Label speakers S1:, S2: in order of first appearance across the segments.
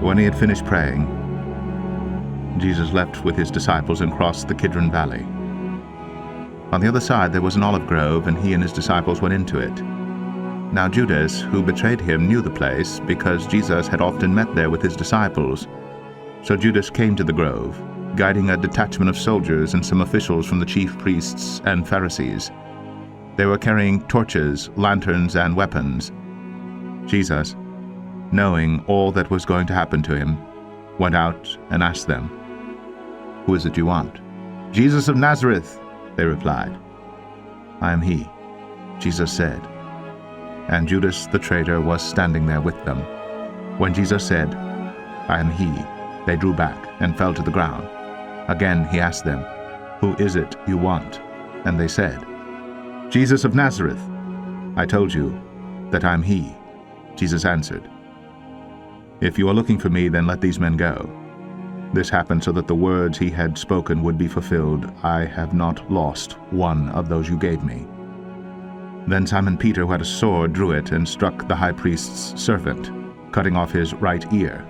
S1: When he had finished praying, Jesus left with his disciples and crossed the Kidron Valley. On the other side there was an olive grove, and he and his disciples went into it. Now Judas, who betrayed him, knew the place, because Jesus had often met there with his disciples. So Judas came to the grove, guiding a detachment of soldiers and some officials from the chief priests and Pharisees. They were carrying torches, lanterns, and weapons. Jesus, knowing all that was going to happen to him, went out and asked them, "Who is it you want?" "Jesus of Nazareth," they replied. "I am he," Jesus said. And Judas the traitor was standing there with them. When Jesus said, "I am he," they drew back and fell to the ground. Again he asked them, "Who is it you want?" And they said, "Jesus of Nazareth." "I told you that I am he," Jesus answered. "If you are looking for me, then let these men go." This happened so that the words he had spoken would be fulfilled, "I have not lost one of those you gave me." Then Simon Peter, who had a sword, drew it and struck the high priest's servant, cutting off his right ear.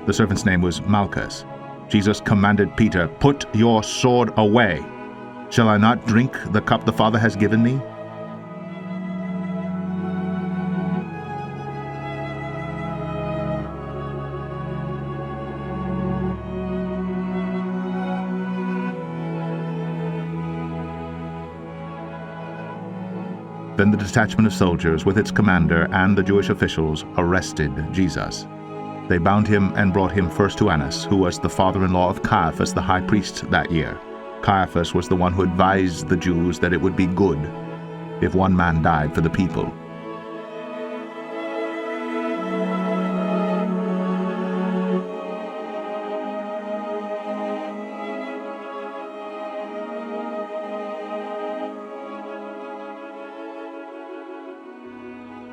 S1: The servant's name was Malchus. Jesus commanded Peter, "Put your sword away. Shall I not drink the cup the Father has given me?" Then the detachment of soldiers, with its commander and the Jewish officials, arrested Jesus. They bound him and brought him first to Annas, who was the father-in-law of Caiaphas, the high priest that year. Caiaphas was the one who advised the Jews that it would be good if one man died for the people.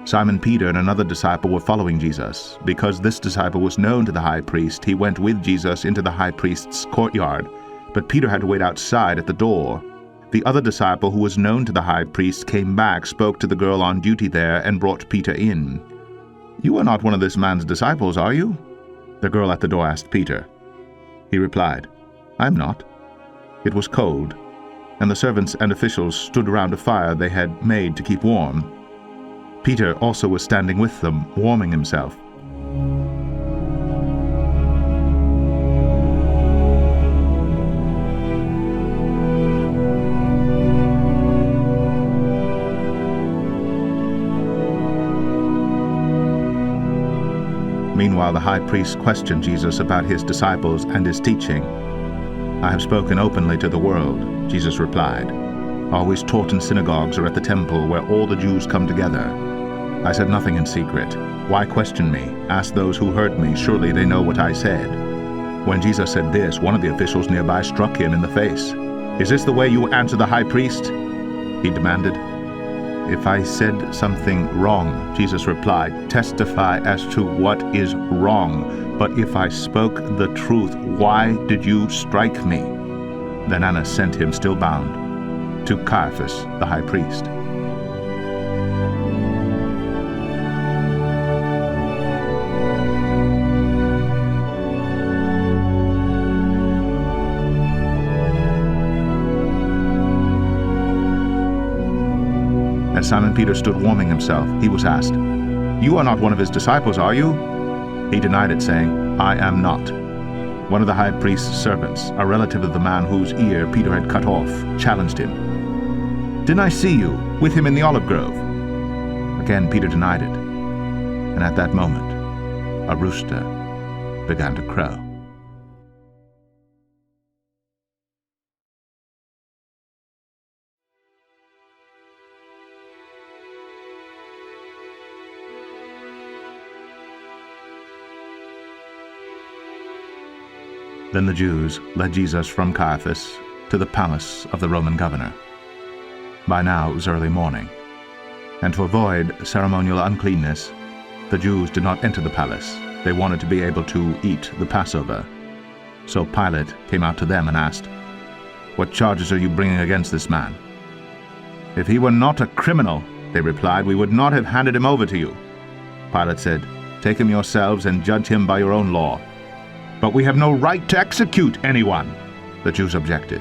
S1: Simon Peter and another disciple were following Jesus. Because this disciple was known to the high priest, he went with Jesus into the high priest's courtyard, but Peter had to wait outside at the door. The other disciple, who was known to the high priest, came back, spoke to the girl on duty there, and brought Peter in. "You are not one of this man's disciples, are you?" the girl at the door asked Peter. He replied, "I am not." It was cold, and the servants and officials stood around a fire they had made to keep warm. Peter also was standing with them, warming himself. Meanwhile, the high priest questioned Jesus about his disciples and his teaching. "I have spoken openly to the world," Jesus replied. "Always taught in synagogues or at the temple where all the Jews come together. I said nothing in secret. Why question me? Ask those who heard me. Surely they know what I said." When Jesus said this, one of the officials nearby struck him in the face. "Is this the way you answer the high priest?" he demanded. "If I said something wrong," Jesus replied, "testify as to what is wrong. But if I spoke the truth, why did you strike me?" Then Annas sent him, still bound, to Caiaphas, the high priest. As Simon Peter stood warming himself, he was asked, "You are not one of his disciples, are you?" He denied it, saying, "I am not." One of the high priest's servants, a relative of the man whose ear Peter had cut off, challenged him. "Didn't I see you with him in the olive grove?" Again Peter denied it, and at that moment a rooster began to crow. Then the Jews led Jesus from Caiaphas to the palace of the Roman governor. By now it was early morning, and to avoid ceremonial uncleanness, the Jews did not enter the palace. They wanted to be able to eat the Passover. So Pilate came out to them and asked, "What charges are you bringing against this man?" "If he were not a criminal," they replied, "we would not have handed him over to you." Pilate said, Take him yourselves and judge him by your own law." "But we have no right to execute anyone," the Jews objected.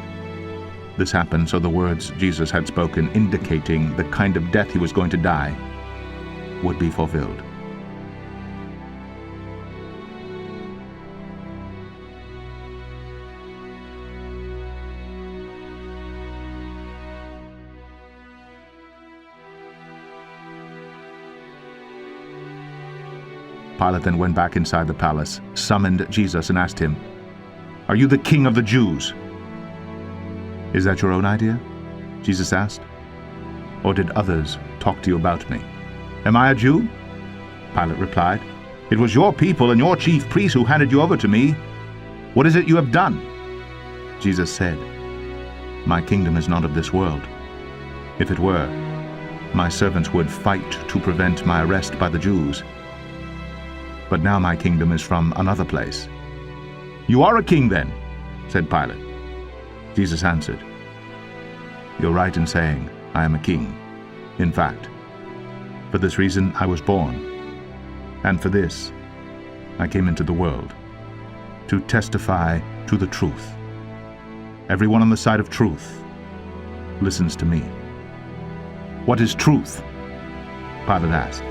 S1: This happened so the words Jesus had spoken, indicating the kind of death he was going to die, would be fulfilled. Pilate then went back inside the palace, summoned Jesus, and asked him, "Are you the king of the Jews?" "Is that your own idea?" Jesus asked. "Or did others talk to you about me?" "Am I a Jew?" Pilate replied. "It was your people and your chief priests who handed you over to me. What is it you have done?" Jesus said, "My kingdom is not of this world. If it were, my servants would fight to prevent my arrest by the Jews. But now my kingdom is from another place." "You are a king then," said Pilate. Jesus answered, "You're right in saying I am a king. In fact, for this reason I was born, and for this I came into the world, to testify to the truth. Everyone on the side of truth listens to me." "What is truth?" Pilate asked.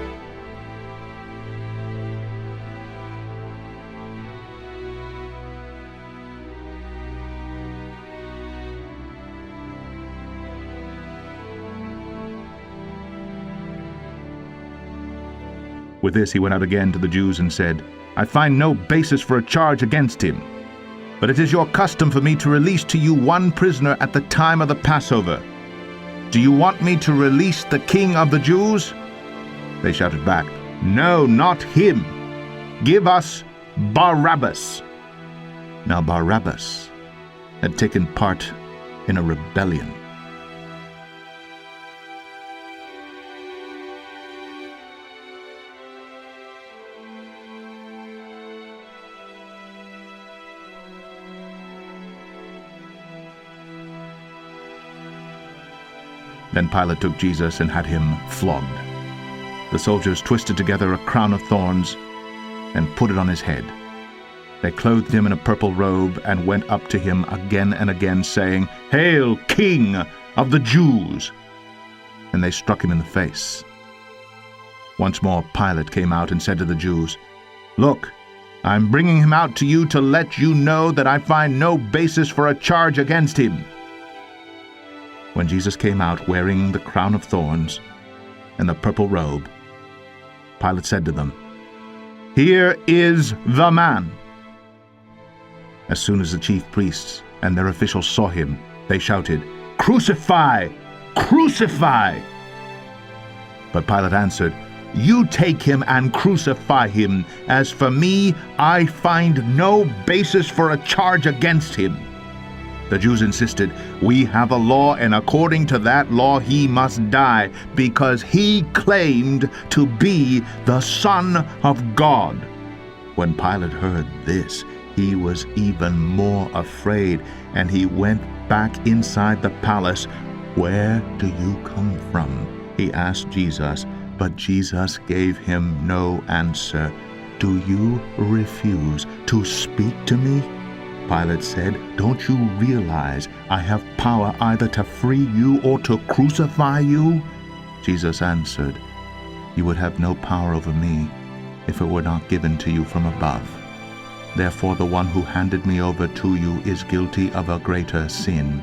S1: With this he went out again to the Jews and said, "I find no basis for a charge against him. But it is your custom for me to release to you one prisoner at the time of the Passover. Do you want me to release the king of the Jews?" They shouted back, "No, not him. Give us Barabbas." Now Barabbas had taken part in a rebellion. Then Pilate took Jesus and had him flogged. The soldiers twisted together a crown of thorns and put it on his head. They clothed him in a purple robe and went up to him again and again, saying, "Hail, King of the Jews!" And they struck him in the face. Once more Pilate came out and said to the Jews, "Look, I'm bringing him out to you to let you know that I find no basis for a charge against him." When Jesus came out wearing the crown of thorns and the purple robe, Pilate said to them, "Here is the man." As soon as the chief priests and their officials saw him, they shouted, "Crucify! Crucify!" But Pilate answered, "You take him and crucify him. As for me, I find no basis for a charge against him." The Jews insisted, "We have a law, and according to that law he must die, because he claimed to be the Son of God." When Pilate heard this, he was even more afraid, and he went back inside the palace. "Where do you come from?" he asked Jesus, but Jesus gave him no answer. "Do you refuse to speak to me?" Pilate said, "Don't you realize I have power either to free you or to crucify you?" Jesus answered, "You would have no power over me if it were not given to you from above. Therefore the one who handed me over to you is guilty of a greater sin."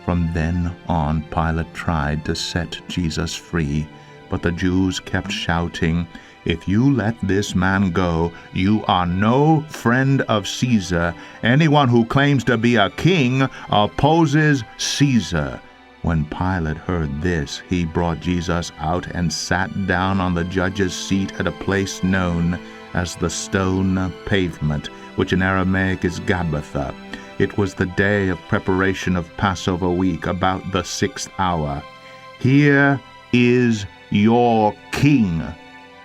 S1: From then on, Pilate tried to set Jesus free, but the Jews kept shouting, "If you let this man go, you are no friend of Caesar. Anyone who claims to be a king opposes Caesar." When Pilate heard this, he brought Jesus out and sat down on the judge's seat at a place known as the Stone Pavement, which in Aramaic is Gabbatha. It was the day of preparation of Passover week, about the 6th hour. "Here is your king,"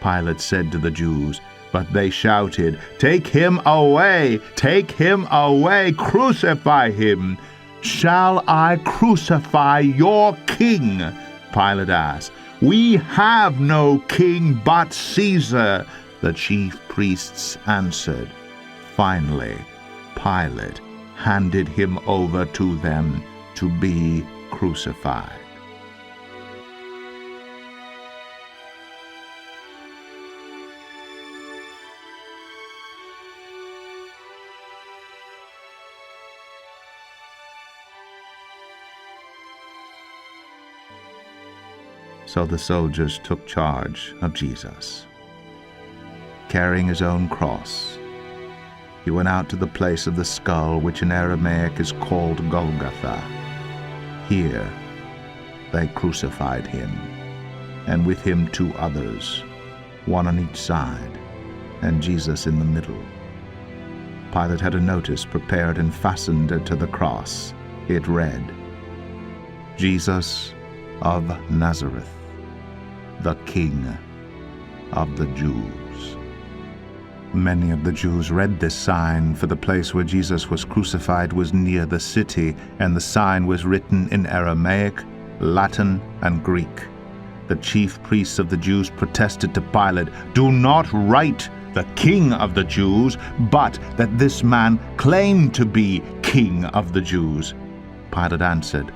S1: Pilate said to the Jews. But they shouted, "Take him away! Take him away! Crucify him!" "Shall I crucify your king?" Pilate asked. "We have no king but Caesar," the chief priests answered. Finally, Pilate handed him over to them to be crucified. So the soldiers took charge of Jesus. Carrying his own cross, he went out to the place of the skull, which in Aramaic is called Golgotha. Here they crucified him, and with him 2 others, one on each side, and Jesus in the middle. Pilate had a notice prepared and fastened to the cross. It read, "Jesus of Nazareth, the King of the Jews." Many of the Jews read this sign, for the place where Jesus was crucified was near the city, and the sign was written in Aramaic, Latin, and Greek. The chief priests of the Jews protested to Pilate, "Do not write the King of the Jews, but that this man claimed to be King of the Jews." Pilate answered,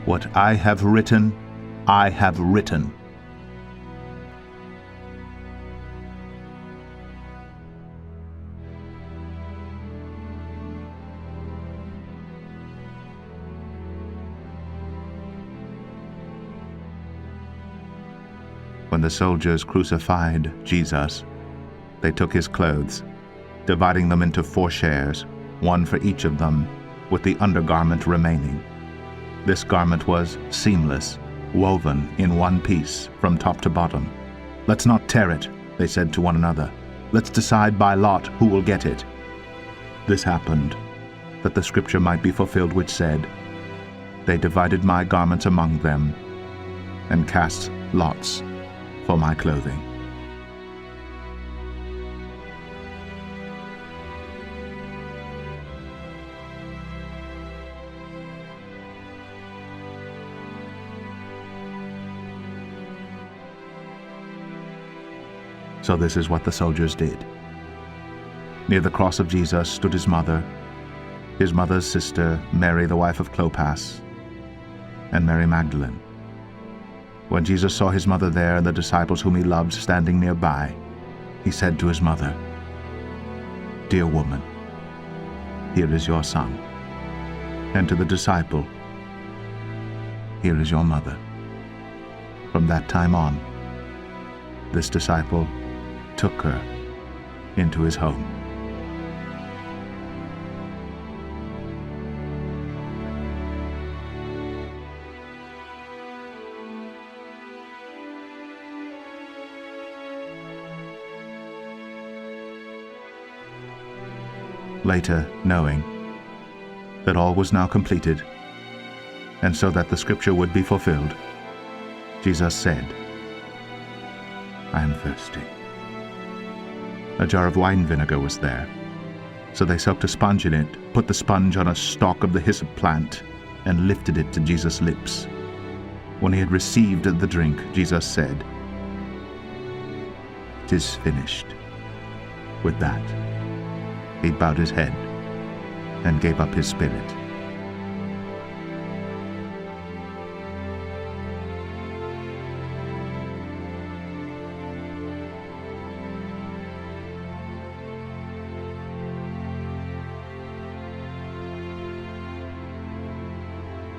S1: "What I have written, I have written." When the soldiers crucified Jesus, they took his clothes, dividing them into 4 shares, one for each of them, with the undergarment remaining. This garment was seamless, woven in one piece from top to bottom. "Let's not tear it," they said to one another. "Let's decide by lot who will get it." This happened, that the scripture might be fulfilled which said, "They divided my garments among them, and cast lots for my clothing." So this is what the soldiers did. Near the cross of Jesus stood his mother's sister, Mary, the wife of Clopas, and Mary Magdalene. When Jesus saw his mother there and the disciples whom he loved standing nearby, he said to his mother, "Dear woman, here is your son." And to the disciple, "Here is your mother." From that time on, this disciple took her into his home. Later, knowing that all was now completed, and so that the scripture would be fulfilled, Jesus said, "I am thirsty." A jar of wine vinegar was there, so they soaked a sponge in it, put the sponge on a stalk of the hyssop plant, and lifted it to Jesus' lips. When he had received the drink, Jesus said, "It is finished." With that, he bowed his head and gave up his spirit.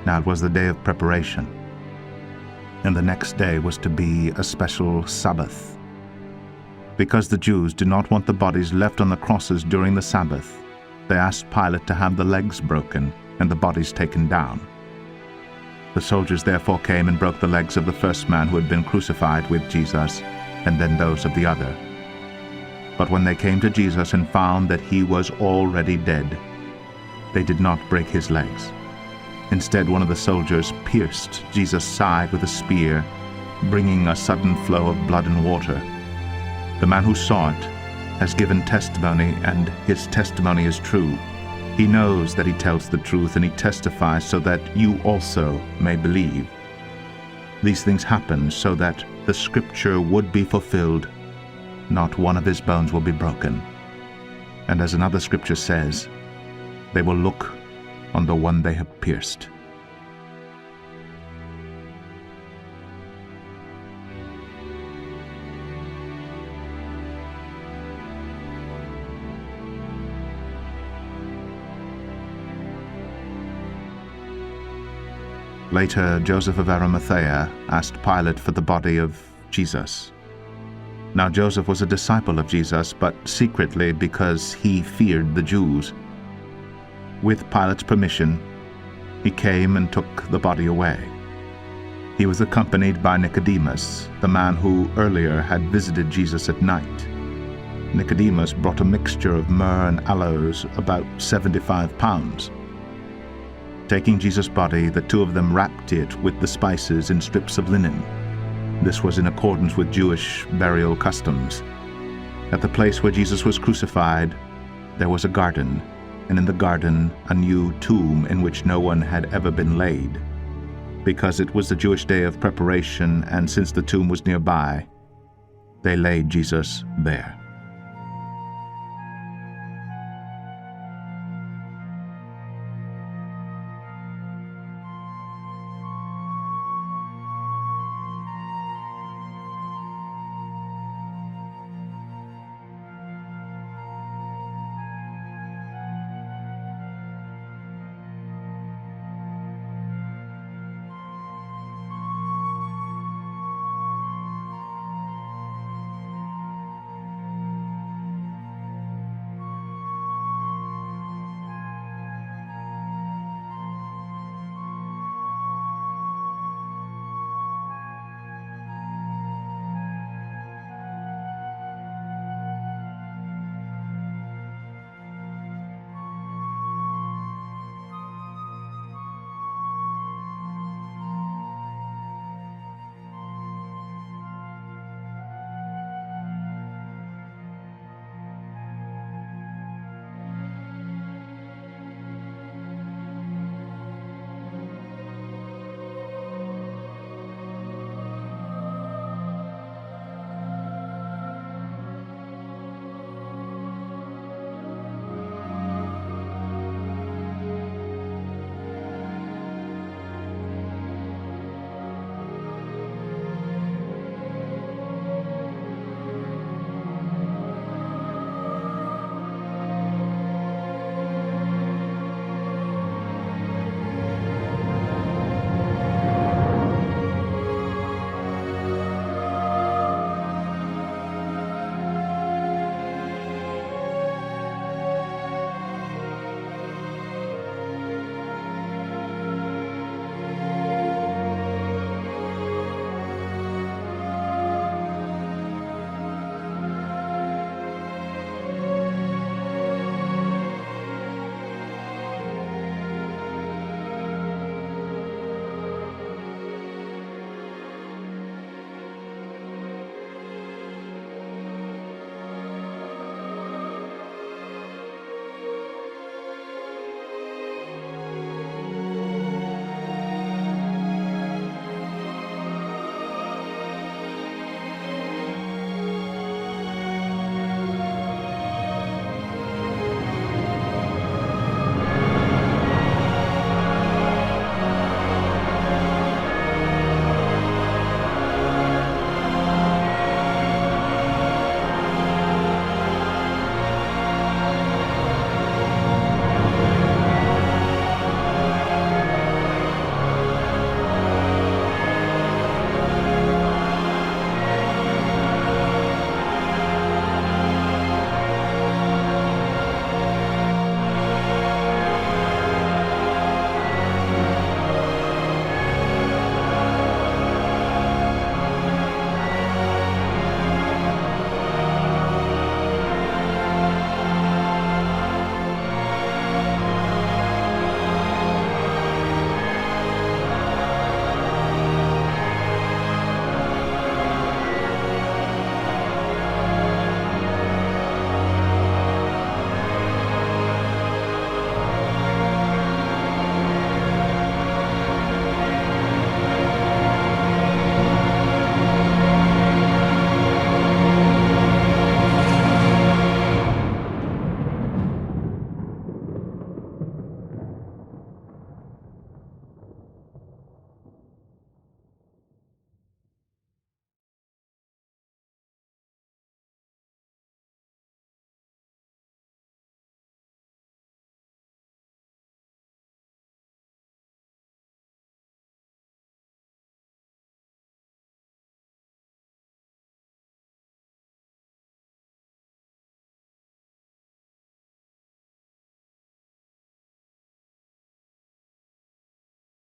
S1: Now it was the day of preparation, and the next day was to be a special Sabbath. Because the Jews did not want the bodies left on the crosses during the Sabbath, they asked Pilate to have the legs broken and the bodies taken down. The soldiers therefore came and broke the legs of the first man who had been crucified with Jesus, and then those of the other. But when they came to Jesus and found that he was already dead, they did not break his legs. Instead, one of the soldiers pierced Jesus' side with a spear, bringing a sudden flow of blood and water. The man who saw it has given testimony, and his testimony is true. He knows that he tells the truth, and he testifies so that you also may believe. These things happen so that the scripture would be fulfilled, not one of his bones will be broken. And as another scripture says, they will look on the one they have pierced. Later, Joseph of Arimathea asked Pilate for the body of Jesus. Now Joseph was a disciple of Jesus, but secretly because he feared the Jews. With Pilate's permission, he came and took the body away. He was accompanied by Nicodemus, the man who earlier had visited Jesus at night. Nicodemus brought a mixture of myrrh and aloes, about 75 pounds. Taking Jesus' body, the two of them wrapped it with the spices in strips of linen. This was in accordance with Jewish burial customs. At the place where Jesus was crucified, there was a garden, and in the garden a new tomb in which no one had ever been laid. Because it was the Jewish day of preparation, and since the tomb was nearby, they laid Jesus there.